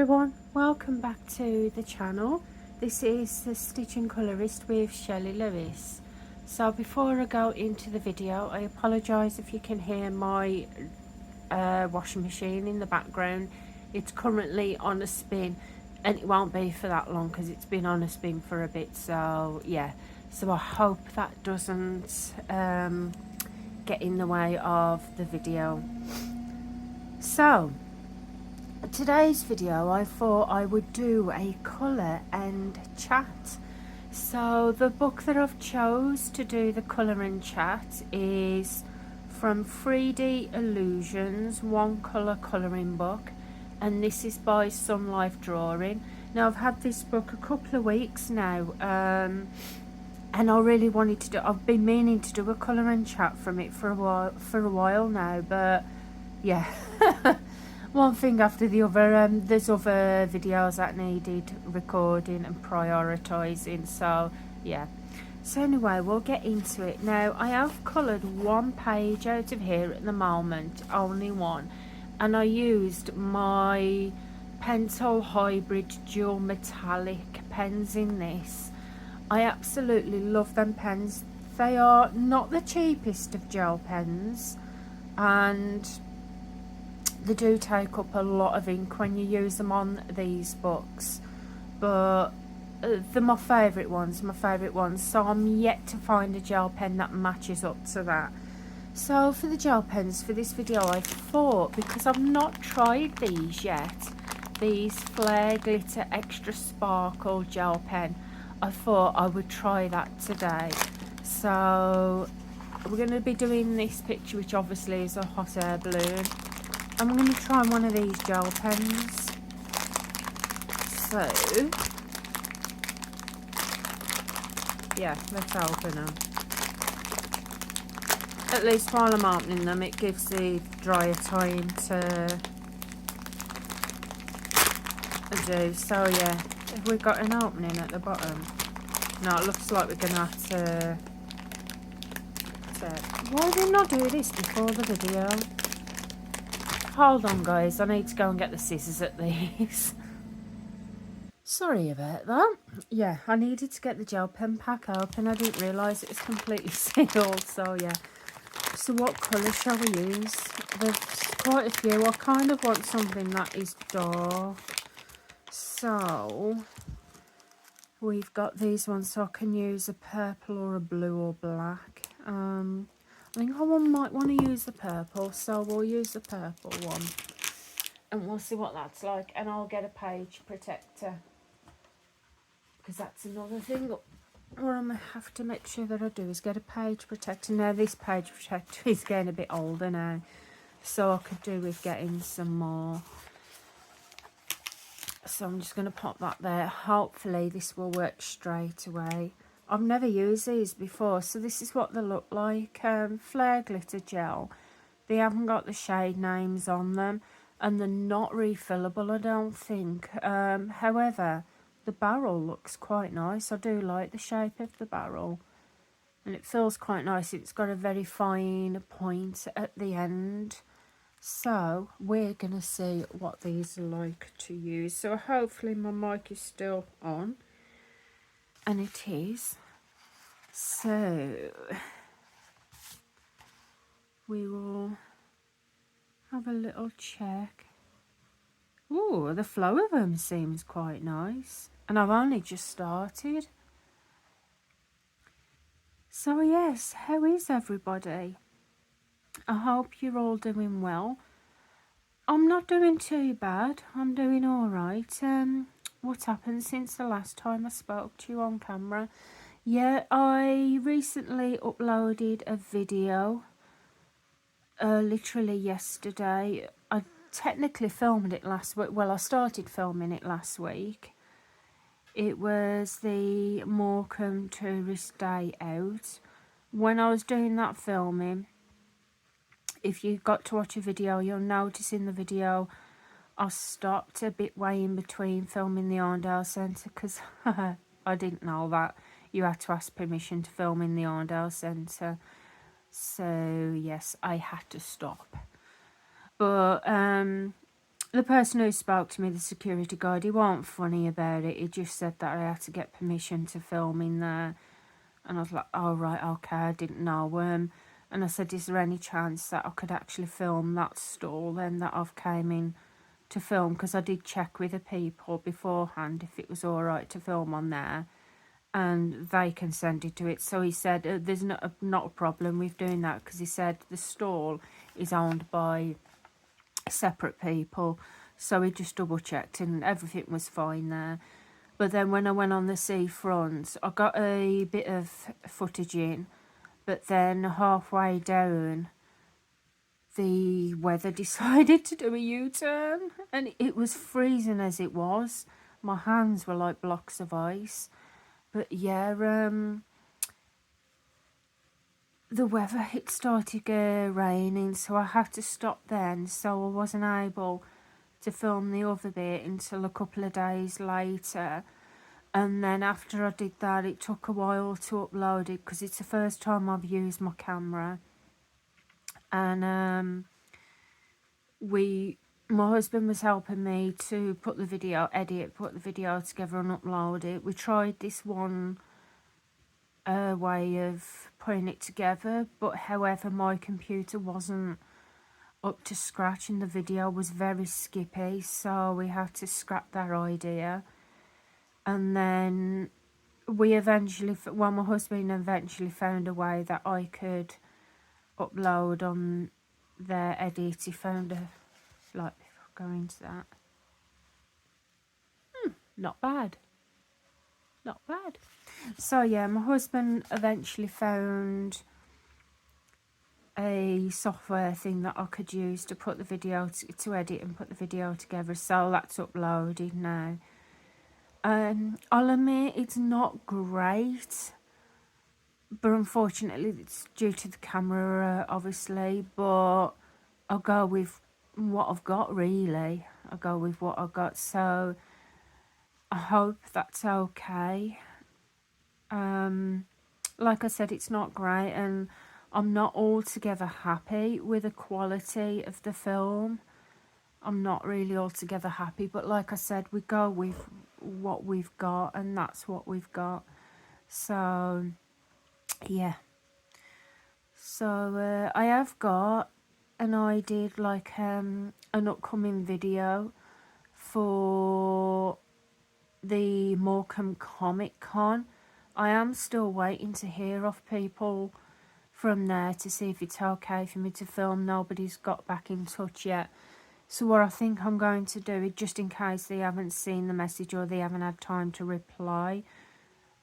everyone, welcome back to the channel. This is the Stitch and Colourist with Shelley Lewis. So before I go into the video, I apologise if you can hear my washing machine in the background. It's currently on a spin and it won't be for that long because it's been on a spin for a bit, so yeah. So I hope that doesn't get in the way of the video. So today's video, I thought I would do a colour and chat. So the book that I've chose to do the colour and chat is from 3D Illusions, one colour colouring book, and this is by Sunlife Drawing. Now I've had this book a couple of weeks now, and I really wanted to do, I've been meaning to do a colour and chat from it for a while now, but yeah. One thing after the other. There's other videos that needed recording and prioritising, so yeah. So anyway, we'll get into it. Now I have coloured one page out of here at the moment, only one, and I used my Pentel Hybrid dual metallic pens in this. I absolutely love them pens. They are not the cheapest of gel pens, and they do take up a lot of ink when you use them on these books, but they're my favourite ones, so I'm yet to find a gel pen that matches up to that. So for the gel pens for this video, I thought, because I've not tried these yet, these Flare Glitter Extra Sparkle gel pen, I thought I would try that today. So we're going to be doing this picture, which obviously is a hot air balloon. I'm going to try one of these gel pens. So, yeah, let's open them. At least while I'm opening them, it gives the dryer time to do. So yeah, have we got an opening at the bottom? No, it looks like we're going to have to... Why did I not do this before the video? Hold on guys, I need to go and get the scissors at these. Sorry about that. Yeah, I needed to get the gel pen pack open. I didn't realise it was completely sealed, so yeah. So what colour shall we use? There's quite a few. I kind of want something that is dark. So we've got these ones, so I can use a purple or a blue or black. I think I might want to use the purple, so we'll use the purple one. And we'll see what that's like. And I'll get a page protector, because that's another thing what I'm going to have to make sure that I do is get a page protector. Now this page protector is getting a bit older now, so I could do with getting some more. So I'm just going to pop that there. Hopefully this will work straight away. I've never used these before, so this is what they look like. Flare Glitter Gel. They haven't got the shade names on them, and they're not refillable, I don't think. However, the barrel looks quite nice. I do like the shape of the barrel, and it feels quite nice. It's got a very fine point at the end. So we're going to see what these are like to use. So hopefully my mic is still on. And it is. So we will have a little check. Ooh, the flow of them seems quite nice. And I've only just started. So yes, how is everybody? I hope you're all doing well. I'm not doing too bad. I'm doing alright. What happened since the last time I spoke to you on camera? Yeah, I recently uploaded a video, literally yesterday. I technically filmed it last week. Well, I started filming it last week. It was the Morecambe Tourist Day Out. When I was doing that filming, if you got to watch a video, you'll notice in the video I stopped a bit way in between filming the Arndale Centre, because I didn't know that you had to ask permission to film in the Arndale Centre. So yes, I had to stop. But the person who spoke to me, the security guard, he wasn't funny about it. He just said that I had to get permission to film in there. And I was like, oh, right, okay, I didn't know. And I said, is there any chance that I could actually film that stall then that I've came in to film? Because I did check with the people beforehand if it was all right to film on there. And they consented to it. So he said, there's not a problem with doing that, because he said the stall is owned by separate people. So he just double checked and everything was fine there. But then when I went on the seafront, I got a bit of footage in, but then halfway down, the weather decided to do a U-turn, and it was freezing as it was. My hands were like blocks of ice. But yeah, the weather, it started raining, so I had to stop then. So I wasn't able to film the other bit until a couple of days later. And then after I did that, it took a while to upload it, because it's the first time I've used my camera. And my husband was helping me to put the video together and upload it. We tried this one way of putting it together, but however, my computer wasn't up to scratch and the video was very skippy, so we had to scrap that idea. And then my husband eventually found a way that I could upload on their edit. He found like, go into that. Not bad. So yeah, my husband eventually found a software thing that I could use to put the video to edit and put the video together. So that's uploaded now. I'll admit it's not great, but unfortunately it's due to the camera, obviously. But I'll go with what I've got, really. I'll go with what I've got. So I hope that's okay. Like I said, it's not great, and I'm not altogether happy with the quality of the film. I'm not really altogether happy, but like I said, we go with what we've got, and that's what we've got. So yeah, so I have got, and I did like an upcoming video for the Morecambe Comic Con. I am still waiting to hear off people from there to see if it's okay for me to film. Nobody's got back in touch yet. So what I think I'm going to do is, just in case they haven't seen the message or they haven't had time to reply,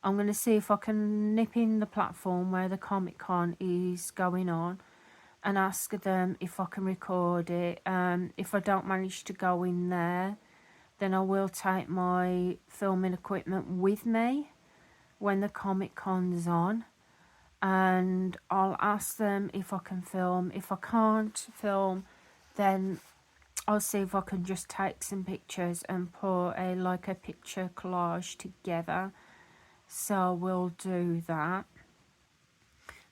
I'm going to see if I can nip in the platform where the Comic Con is going on and ask them if I can record it. If I don't manage to go in there, then I will take my filming equipment with me when the Comic Con's on, and I'll ask them if I can film. If I can't film, then I'll see if I can just take some pictures and put a picture collage together. So we'll do that.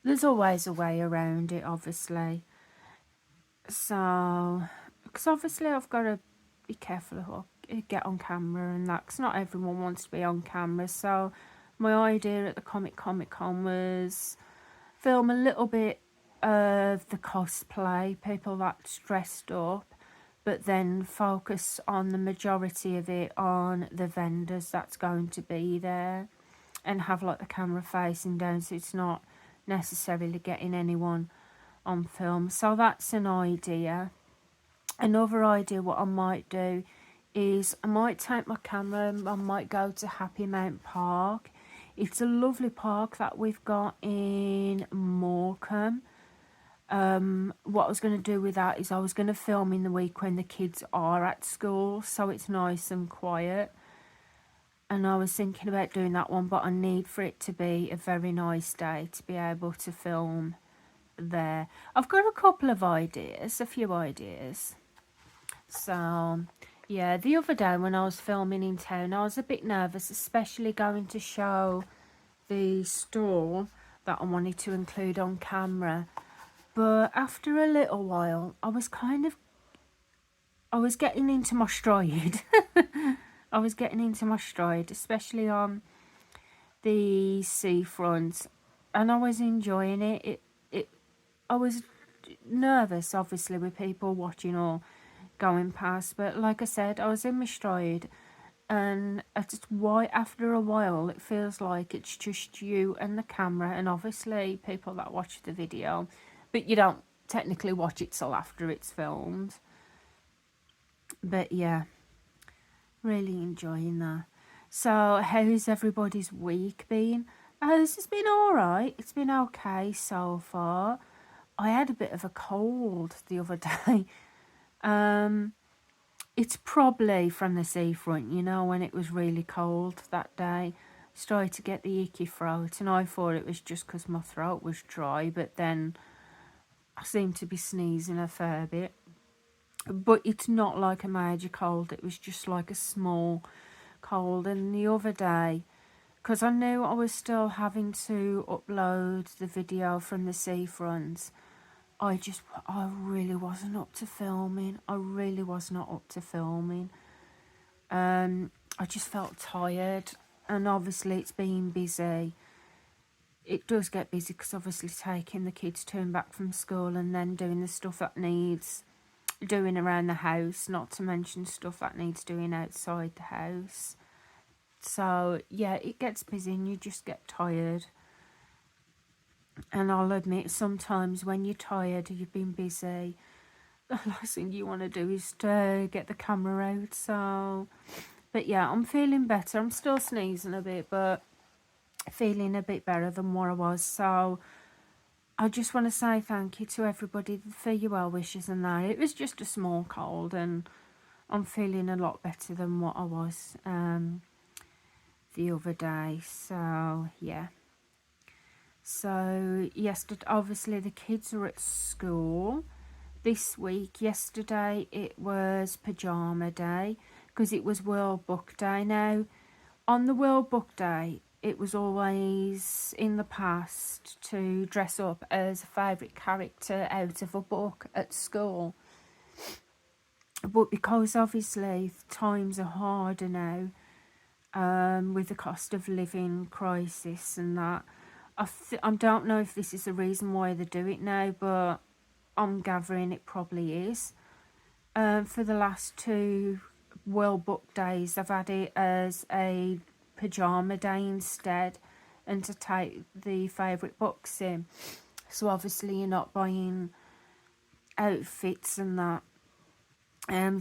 There's always a way around it, obviously. So, because obviously I've got to be careful who I get on camera and that, because not everyone wants to be on camera. So my idea at the Comic Con was film a little bit of the cosplay, people that's dressed up, but then focus on the majority of it on the vendors that's going to be there, and have like the camera facing down, so it's not necessarily getting anyone on film. So that's an idea. Another idea what I might do is I might take my camera and I might go to Happy Mount Park. It's a lovely park that we've got in Morecambe. What I was going to do with that is I was going to film in the week when the kids are at school, so it's nice and quiet. And I was thinking about doing that one, but I need for it to be a very nice day to be able to film there. I've got a couple of ideas, a few ideas. So yeah, the other day when I was filming in town, I was a bit nervous, especially going to show the store that I wanted to include on camera. But after a little while, I was kind of I was getting into my stride. I was getting into my stride, especially on the seafront, and I was enjoying it. I was nervous, obviously, with people watching or going past, but like I said, I was in my stride, and it's why after a while it feels like it's just you and the camera, and obviously people that watch the video, but you don't technically watch it till after it's filmed. But yeah, really enjoying that. So, how's everybody's week been? It's been alright. It's been okay so far. I had a bit of a cold the other day. It's probably from the seafront, you know, when it was really cold that day. Started to get the icky throat, and I thought it was just because my throat was dry, but then I seemed to be sneezing a fair bit. But it's not like a major cold, it was just like a small cold. And the other day, because I knew I was still having to upload the video from the seafront, I really wasn't up to filming. I really was not up to filming. I just felt tired, and obviously it's been busy. It does get busy because obviously taking the kids to and back from school, and then doing the stuff that needs doing around the house, not to mention stuff that needs doing outside the house. So yeah, it gets busy and you just get tired. And I'll admit, sometimes when you're tired or you've been busy, the last thing you want to do is to get the camera out. So, but yeah, I'm feeling better. I'm still sneezing a bit, but feeling a bit better than what I was. So I just want to say thank you to everybody for your well wishes and that. It was just a small cold, and I'm feeling a lot better than what I was the other day. So yeah. So yesterday, obviously the kids are at school this week. Yesterday it was pyjama day because it was World Book Day. Now, on the World Book Day, it was always in the past to dress up as a favourite character out of a book at school. But because obviously times are harder now, with the cost of living crisis and that, I don't know if this is the reason why they do it now, but I'm gathering it probably is. For the last two World Book Days, I've had it as a pyjama day instead, and to take the favourite books in. So obviously you're not buying outfits and that.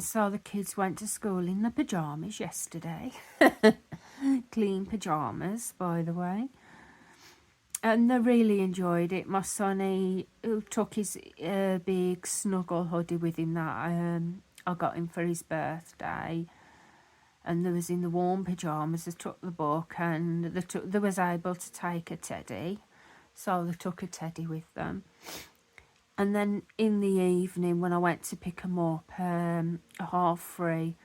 So the kids went to school in the pyjamas yesterday. Clean pyjamas, by the way. And they really enjoyed it. My son, he took his big snuggle hoodie with him that I got him for his birthday. And they was in the warm pyjamas. They took the book, and they was able to take a teddy. So they took a teddy with them. And then in the evening, when I went to pick them up, 3:30,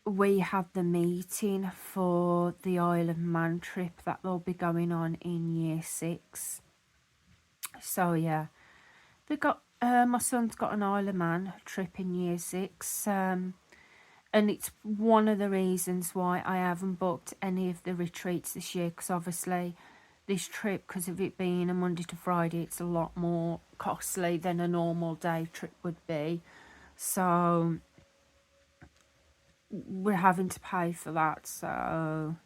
we had the meeting for the Isle of Man trip that they'll be going on in year 6. So yeah, they got my son's got an Isle of Man trip in year 6, and it's one of the reasons why I haven't booked any of the retreats this year, because obviously this trip, because of it being a Monday to Friday, it's a lot more costly than a normal day trip would be. So we're having to pay for that. So,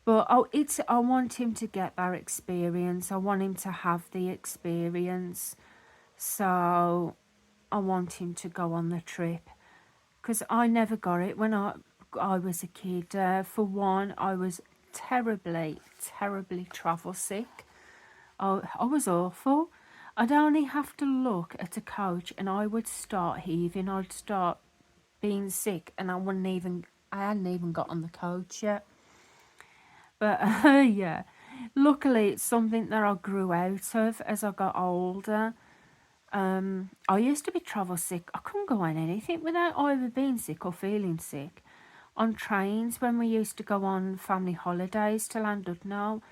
but I want him to get that experience. I want him to have the experience. So I want him to go on the trip, because I never got it when I was a kid. For one, I was terribly travel sick. I was awful. I'd only have to look at a coach and I would start heaving. I'd start being sick, and I hadn't even got on the coach yet. But yeah, luckily it's something that I grew out of as I got older. I used to be travel sick. I couldn't go on anything without either being sick or feeling sick. On trains, when we used to go on family holidays to Llandudno,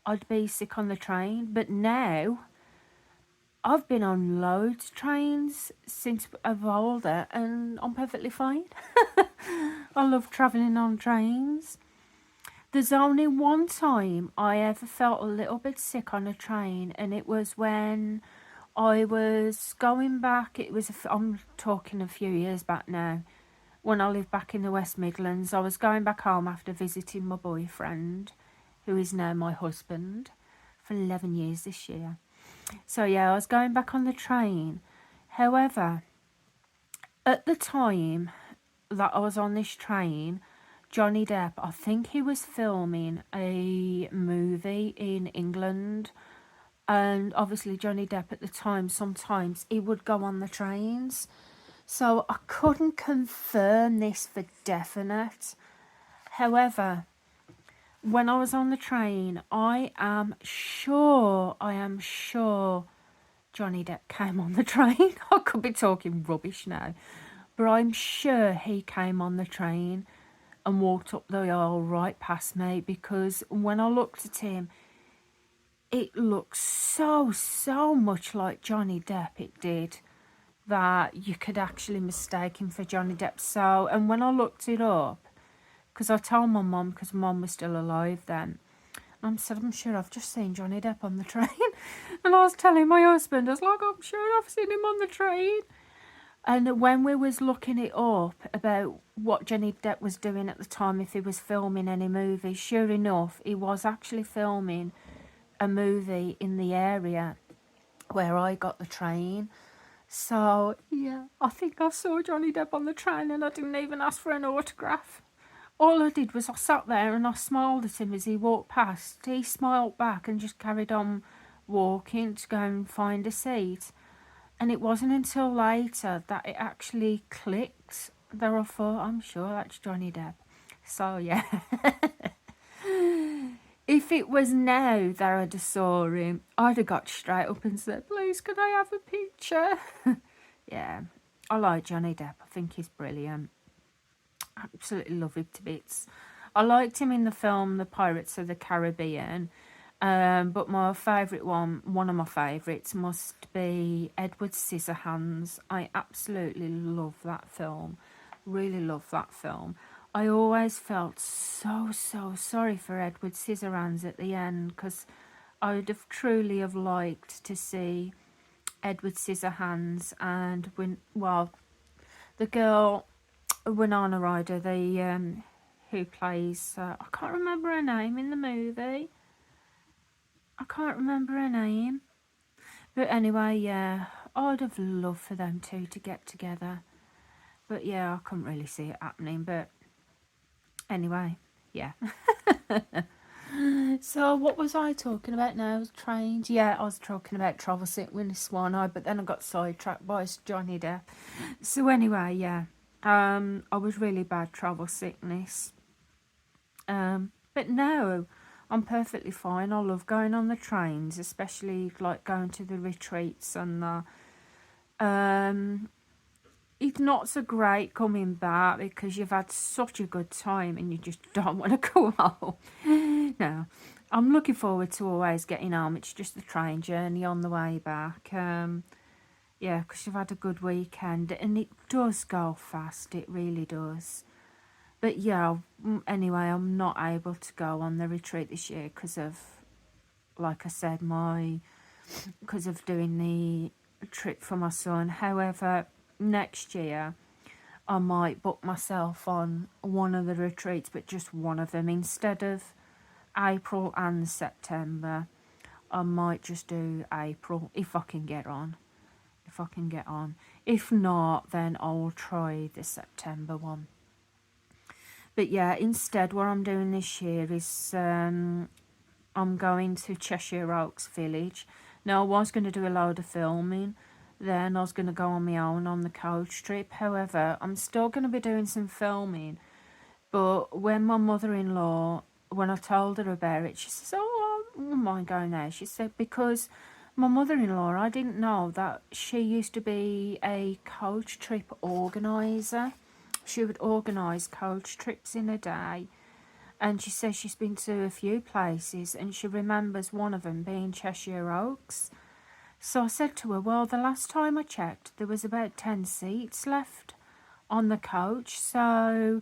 I'd be sick on the train. But now I've been on loads of trains since I've older, and I'm perfectly fine. I love travelling on trains. There's only one time I ever felt a little bit sick on a train, and it was when I was going back. I'm talking a few years back now, when I lived back in the West Midlands. I was going back home after visiting my boyfriend, who is now my husband, for 11 years this year. So yeah, I was going back on the train. However, at the time that I was on this train, Johnny Depp, I think he was filming a movie in England. And obviously Johnny Depp at the time, sometimes he would go on the trains. So I couldn't confirm this for definite. However, when I was on the train, I am sure Johnny Depp came on the train. I could be talking rubbish now, but I'm sure he came on the train and walked up the aisle right past me, because when I looked at him, it looked so much like Johnny Depp, it did, that you could actually mistake him for Johnny Depp. So, and when I looked it up, because I told my mum, because mum was still alive then, and I said, I'm sure I've just seen Johnny Depp on the train. And I was telling my husband, I was like, I'm sure I've seen him on the train. And when we was looking it up about what Johnny Depp was doing at the time, if he was filming any movies, sure enough, he was actually filming a movie in the area where I got the train. So, yeah, I think I saw Johnny Depp on the train, and I didn't even ask for an autograph. All I did was I sat there and I smiled at him as he walked past. He smiled back and just carried on walking to go and find a seat. And it wasn't until later that it actually clicked. There I thought, I'm sure that's Johnny Depp. So, yeah. If it was now that I'd have saw him, I'd have got straight up and said, please, could I have a picture? Yeah, I like Johnny Depp. I think he's brilliant. Absolutely love him to bits. I liked him in the film The Pirates of the Caribbean, but my favourite one of my favourites must be Edward Scissorhands. I absolutely love that film. Really love that film. I always felt so sorry for Edward Scissorhands at the end, because I would have truly have liked to see Edward Scissorhands and the girl Winona Ryder, who plays I can't remember her name in the movie. I can't remember her name. But anyway, yeah, I'd have loved for them two to get together. But yeah, I couldn't really see it happening. But anyway, yeah. So what was I talking about now? Trains? Yeah, I was talking about travel sickness, one eye, but then I got sidetracked by Johnny Depp. So anyway, yeah, I was really bad travel sickness. But no, I'm perfectly fine. I love going on the trains, especially like going to the retreats and it's not so great coming back because you've had such a good time and you just don't want to go home. No, I'm looking forward to always getting home. It's just the train journey on the way back. Yeah, because you've had a good weekend and it does go fast. It really does. But yeah, anyway, I'm not able to go on the retreat this year because of, like I said, because of doing the trip for my son. However, next year I might book myself on one of the retreats, but just one of them instead of April and September. I might just do April if I can get on. If not, then I'll try the September one. But yeah, instead what I'm doing this year is I'm going to Cheshire Oaks Village. Now, I was going to do a load of filming. Then I was going to go on my own on the coach trip. However, I'm still going to be doing some filming. But when my mother-in-law, when I told her about it, she says, oh, I wouldn't mind going there. She said, because my mother-in-law, I didn't know that she used to be a coach trip organiser. She would organise coach trips in a day. And she says she's been to a few places and she remembers one of them being Cheshire Oaks. So I said to her, well, the last time I checked, there was about 10 seats left on the coach. So,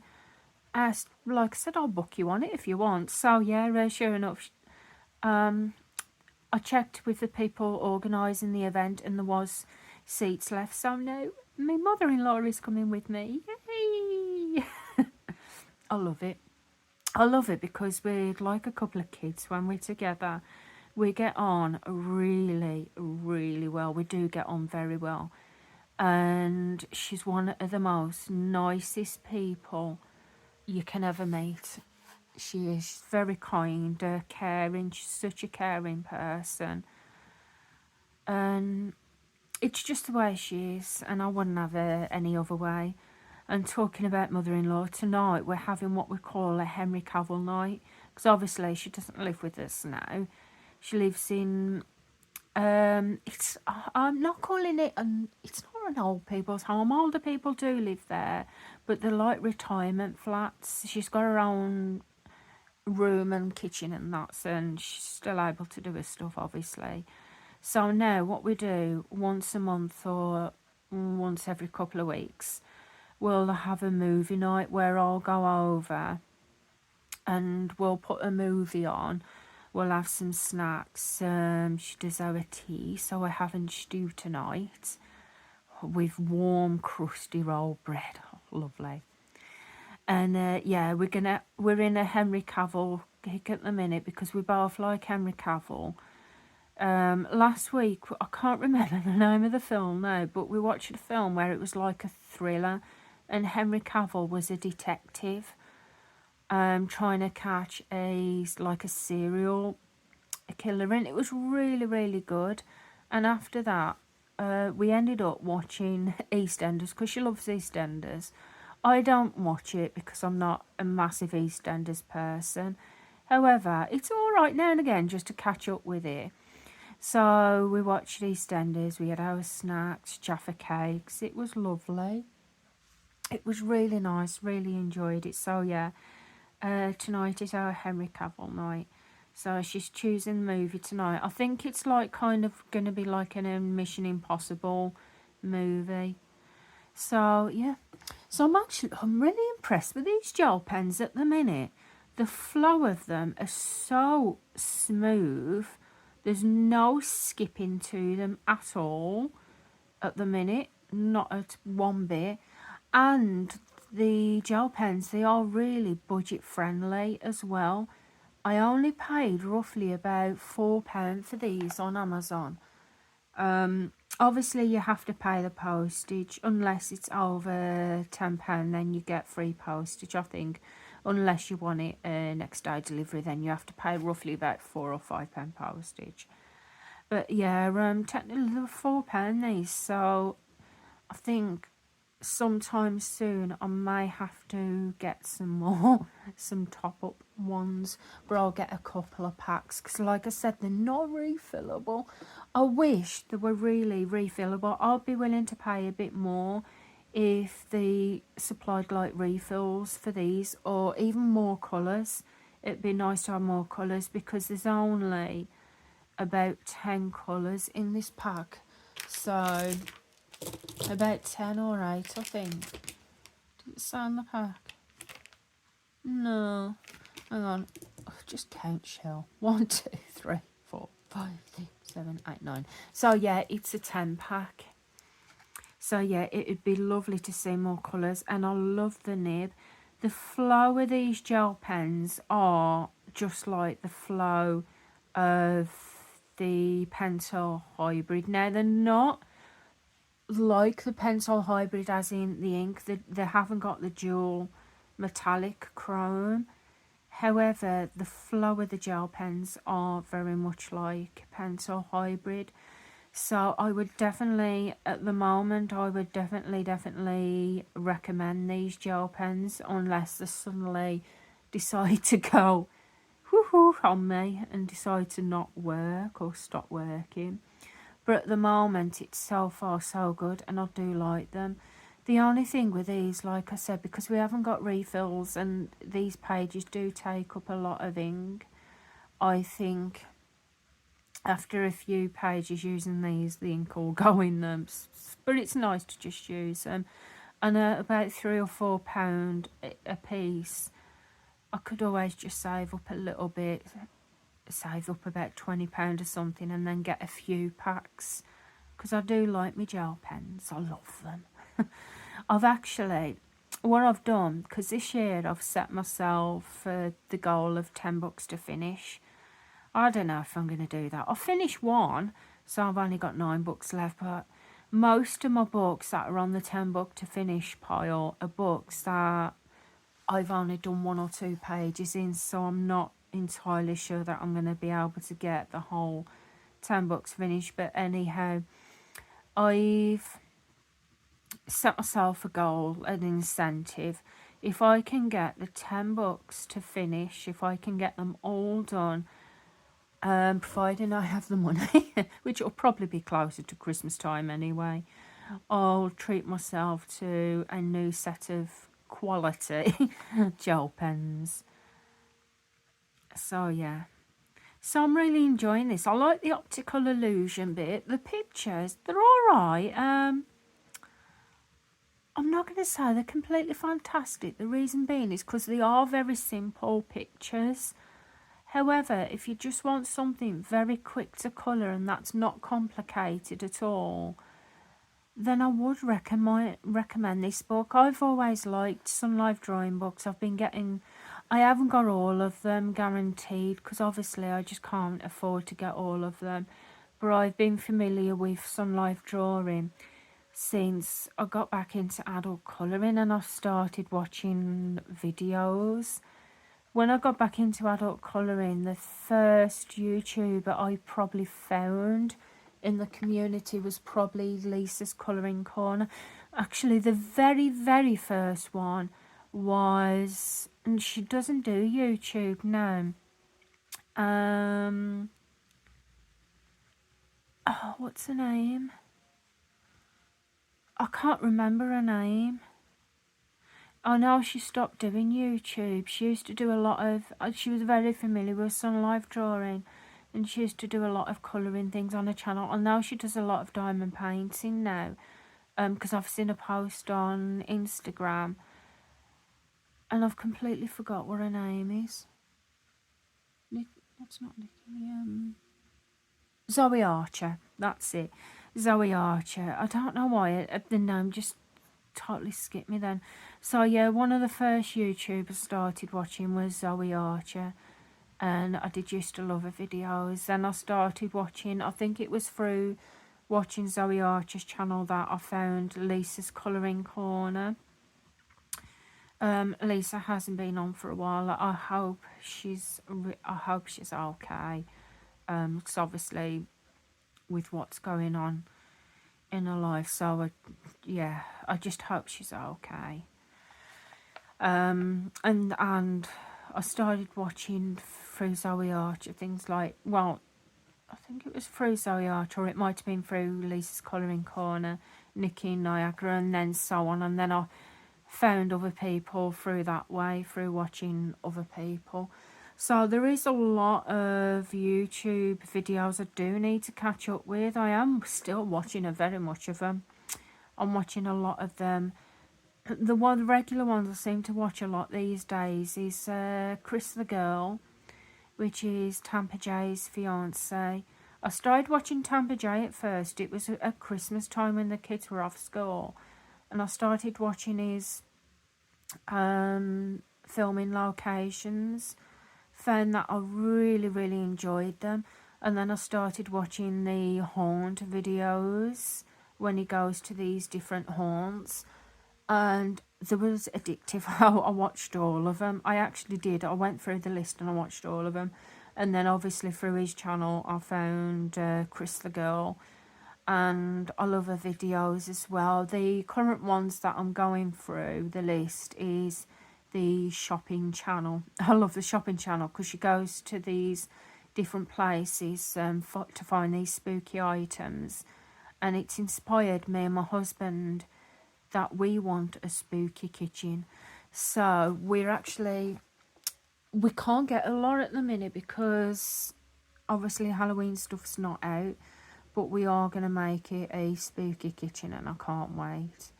like I said, I'll book you on it if you want. So, yeah, sure enough, I checked with the people organising the event and there was seats left. So now my mother-in-law is coming with me. Yay! I love it. I love it because we're like a couple of kids when we're together. We get on really, really well. We do get on very well. And she's one of the most nicest people you can ever meet. She is very kind, caring. She's such a caring person. And it's just the way she is, and I wouldn't have her any other way. And talking about mother-in-law, tonight we're having what we call a Henry Cavill night, because obviously she doesn't live with us now. She lives in, it's, I'm not calling it, it's not an old people's home. Older people do live there, but they're like retirement flats. She's got her own room and kitchen and that, and she's still able to do her stuff, obviously. So now what we do once a month or once every couple of weeks, we'll have a movie night where I'll go over and we'll put a movie on. We'll have some snacks. She does our tea, so we're having stew tonight with warm, crusty rolled bread. Oh, lovely. And yeah, we're in a Henry Cavill gig at the minute because we both like Henry Cavill. Last week, I can't remember the name of the film now, but we watched a film where it was like a thriller and Henry Cavill was a detective trying to catch a serial killer, and it was really, really good. And after that, we ended up watching EastEnders because she loves EastEnders. I don't watch it because I'm not a massive EastEnders person. However, it's all right now and again just to catch up with it. So we watched EastEnders, we had our snacks, Jaffa cakes. It was lovely. It was really nice, really enjoyed it. So yeah, tonight is our Henry Cavill night. So she's choosing the movie tonight. I think it's like kind of going to be like a Mission Impossible movie. So yeah, so I'm really impressed with these gel pens at the minute. The flow of them are so smooth. There's no skipping to them at all at the minute, not at one bit. And the gel pens, they are really budget friendly as well. I only paid roughly about £4 for these on Amazon. Obviously you have to pay the postage unless it's over £10, then you get free postage, I think. Unless you want it next day delivery, then you have to pay roughly about £4 or £5 postage. But yeah, technically they're £4 these, so I think sometime soon I may have to get some more, some top-up ones, but I'll get a couple of packs because like I said, they're not refillable. I wish they were really refillable. I'd be willing to pay a bit more if they supplied like refills for these, or even more colours. It'd be nice to have more colours because there's only about 10 colours in this pack, so about 10 or 8 I think. Did it say on the pack? No, hang on, just count shell. 1, 2, 3, 4, 5, 6, 7, 8, 9. So yeah, it's a 10 pack. So yeah, it'd be lovely to see more colours, and I love the nib. The flow of these gel pens are just like the flow of the pencil hybrid. Now they're not like the pencil hybrid as in the ink, they haven't got the dual metallic chrome. However, the flow of the gel pens are very much like pencil hybrid. So I would definitely, at the moment, I would definitely recommend these gel pens unless they suddenly decide to go whoo on me and decide to not work or stop working. But at the moment, it's so far so good, and I do like them. The only thing with these, like I said, because we haven't got refills and these pages do take up a lot of ink, I think after a few pages using these, the ink will go in them. But it's nice to just use them. And about £3 or £4 a piece. I could always just save up a little bit, save up about £20 or something, and then get a few packs, because I do like my gel pens. I love them. I've actually, what I've done, because this year I've set myself the goal of 10 books to finish. I don't know if I'm going to do that. I'll finish one, so I've only got 9 books left, but most of my books that are on the 10 book to finish pile are books that I've only done 1 or 2 pages in, so I'm not entirely sure that I'm going to be able to get the whole 10 books finished. But anyhow, I've set myself a goal, an incentive. If I can get the 10 books to finish, if I can get them all done, providing I have the money, which will probably be closer to Christmas time anyway, I'll treat myself to a new set of quality gel pens. So yeah, so I'm really enjoying this. I like the optical illusion bit. The pictures, they're all right. I'm not going to say they're completely fantastic. The reason being is because they are very simple pictures. However, if you just want something very quick to colour and that's not complicated at all, then I would recommend this book. I've always liked Sunlife drawing books. I haven't got all of them guaranteed, because obviously I just can't afford to get all of them. But I've been familiar with Sunlife drawing since I got back into adult colouring, and I started watching videos. When I got back into adult colouring, the first YouTuber I probably found in the community was probably Lisa's Colouring Corner. Actually, the very, very first one was, and she doesn't do YouTube now. Oh, what's her name? I can't remember her name. I know she stopped doing YouTube. She used to do a lot of, she was very familiar with Sunlife drawing, and she used to do a lot of colouring things on her channel. And now she does a lot of diamond painting now, because I've seen a post on Instagram, and I've completely forgot what her name is. That's not Nikki. Zoe Archer. That's it. Zoe Archer. I don't know why the name just totally skipped me then. So yeah, one of the first YouTubers I started watching was Zoe Archer, and I did used to love her videos. Then I started watching, I think it was through watching Zoe Archer's channel that I found Lisa's Colouring Corner. Lisa hasn't been on for a while. I hope she's okay, because obviously with what's going on in her life, so I just hope she's okay. And I started watching through Zoe Archer things like, well, I think it was through Zoe Archer, or it might have been through Lisa's Colouring Corner, Nikki and Niagara, and then so on. And then I found other people through that way, through watching other people. So there is a lot of YouTube videos I do need to catch up with. I am still watching very much of them. I'm watching a lot of them. The regular ones I seem to watch a lot these days is Chris the Girl, which is Tampa Jay's fiance. I started watching Tampa Jay at first. It was at Christmas time when the kids were off school, and I started watching his filming locations. Found that I really, really enjoyed them. And then I started watching the haunt videos when he goes to these different haunts. And there was addictive how I watched all of them. I actually did. I went through the list and I watched all of them. And then obviously through his channel I found Chris the Girl. And I love her videos as well. The current ones that I'm going through the list is the shopping channel. I love the shopping channel because she goes to these different places to find these spooky items, and it's inspired me and my husband that we want a spooky kitchen. So we can't get a lot at the minute because obviously Halloween stuff's not out, but we are going to make it a spooky kitchen and I can't wait.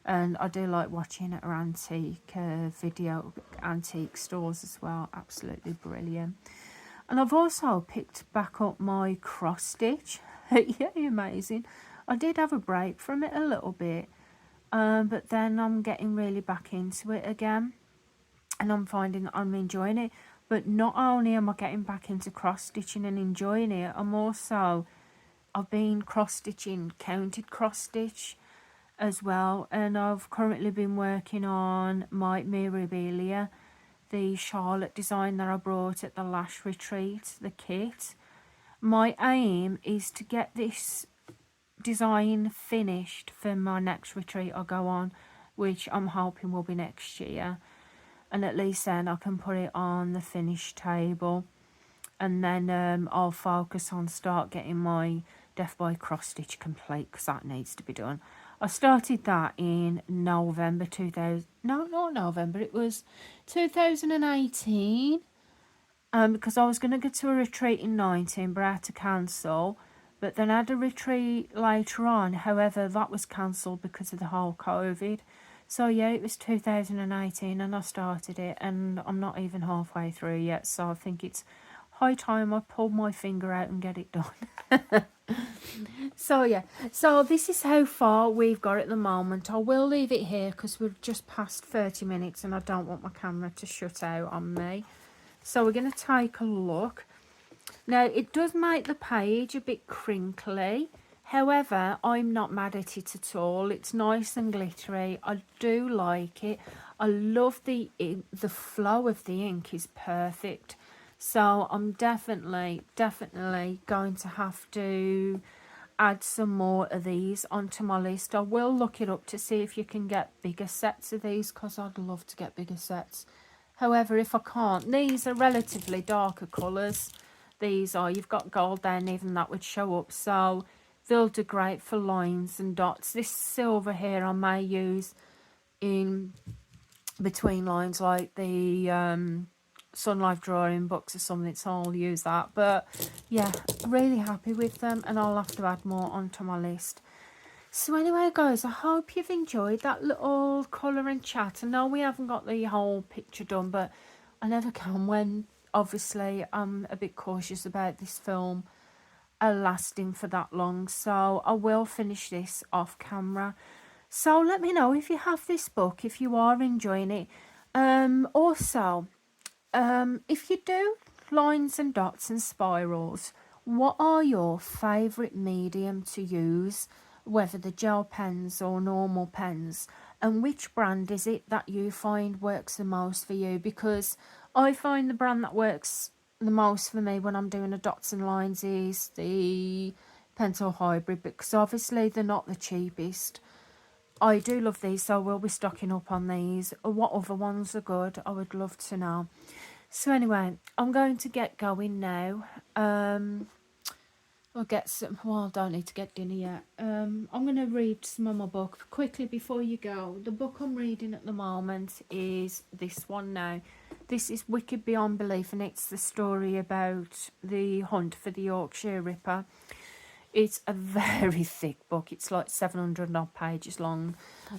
And I do like watching at antique antique stores as well. Absolutely brilliant. And I've also picked back up my cross stitch. Yeah, amazing. I did have a break from it a little bit, but then I'm getting really back into it again, and I'm finding I'm enjoying it. But not only am I getting back into cross stitching and enjoying it, I've been cross stitching counted cross stitch as well, and I've currently been working on my Mirabilia, the Charlotte design that I brought at the last retreat, the kit. My aim is to get this design finished for my next retreat I go on, which I'm hoping will be next year, and at least then I can put it on the finished table, and then I'll focus on start getting my Death by Cross Stitch complete, because that needs to be done. I started that in November 2000. No, not November. It was 2018. Because I was going to go to a retreat in 19, but I had to cancel. But then I had a retreat later on. However, that was cancelled because of the whole COVID. So yeah, it was 2018 and I started it, and I'm not even halfway through yet. So I think it's high time I pull my finger out and get it done. So yeah, so this is how far we've got at the moment. I will leave it here because we're just past 30 minutes and I don't want my camera to shut out on me. So we're going to take a look. Now, it does make the page a bit crinkly. However, I'm not mad at it at all. It's nice and glittery. I do like it. I love the ink. The flow of the ink is perfect. So I'm definitely going to have to add some more of these onto my list. I will look it up to see if you can get bigger sets of these, because I'd love to get bigger sets. However, if I can't, these are relatively darker colours. These are, you've got gold down, even that would show up. So they'll do great for lines and dots. This silver here I may use in between lines, like the Sunlife drawing books or something, so I'll use that. But yeah, really happy with them, and I'll have to add more onto my list. So anyway guys, I hope you've enjoyed that little colour and chat. I know we haven't got the whole picture done, but I never can when obviously I'm a bit cautious about this film lasting for that long. So I will finish this off camera. So let me know if you have this book, if you are enjoying it. Also, if you do lines and dots and spirals, what are your favourite medium to use, whether the gel pens or normal pens, and which brand is it that you find works the most for you? Because I find the brand that works the most for me when I'm doing the dots and lines is the Pentel Hybrid, because obviously they're not the cheapest. I do love these, so we'll be stocking up on these. What other ones are good? I would love to know. So anyway, I'm going to get going now. I'll get some, well, I don't need to get dinner yet. I'm going to read some of my book quickly before you go. The book I'm reading at the moment is this one now. This is Wicked Beyond Belief, and it's the story about the hunt for the Yorkshire Ripper. It's a very thick book. It's like 700 odd pages long,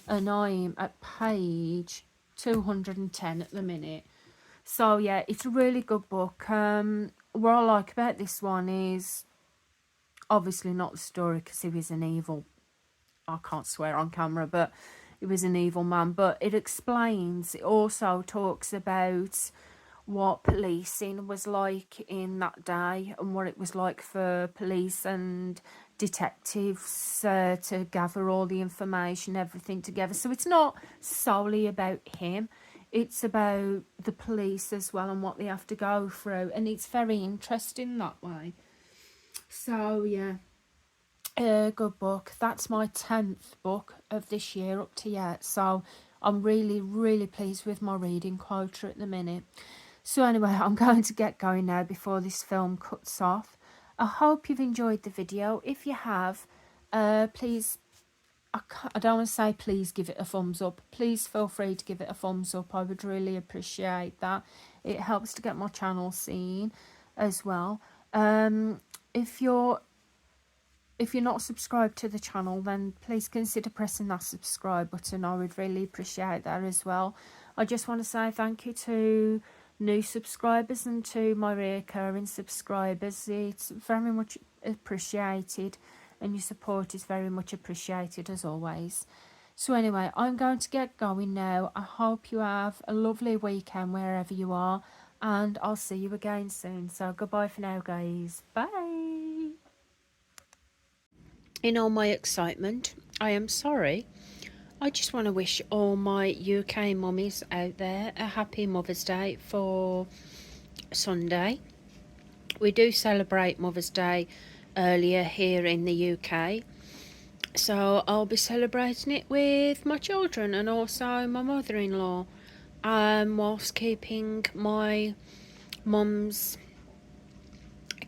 and I'm at page 210 at the minute. So yeah, it's a really good book. What I like about this one is obviously not the story, because he was an evil, I can't swear on camera, but he was an evil man. But it explains, it also talks about what policing was like in that day, and what it was like for police and detectives to gather all the information, everything together. So it's not solely about him, it's about the police as well and what they have to go through, and it's very interesting that way. So yeah, good book. That's my 10th book of this year up to yet, so I'm really pleased with my reading quota at the minute. So anyway, I'm going to get going now before this film cuts off. I hope you've enjoyed the video. If you have, please, I don't want to say please give it a thumbs up. Please feel free to give it a thumbs up. I would really appreciate that. It helps to get my channel seen as well. If you're not subscribed to the channel, then please consider pressing that subscribe button. I would really appreciate that as well. I just want to say thank you to new subscribers and to my recurring subscribers. It's very much appreciated, and your support is very much appreciated as always. So anyway, I'm going to get going now. I hope you have a lovely weekend wherever you are, and I'll see you again soon. So goodbye for now, guys. Bye. In all my excitement, I am sorry. I just want to wish all my UK mummies out there a happy Mother's Day for Sunday. We do celebrate Mother's Day earlier here in the UK, so I'll be celebrating it with my children and also my mother-in-law, whilst keeping my mum's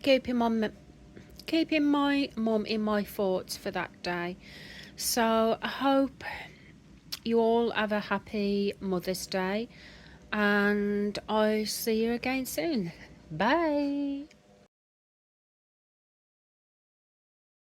keeping my mum in my thoughts for that day. So I hope you all have a happy Mother's Day, and I'll see you again soon. Bye.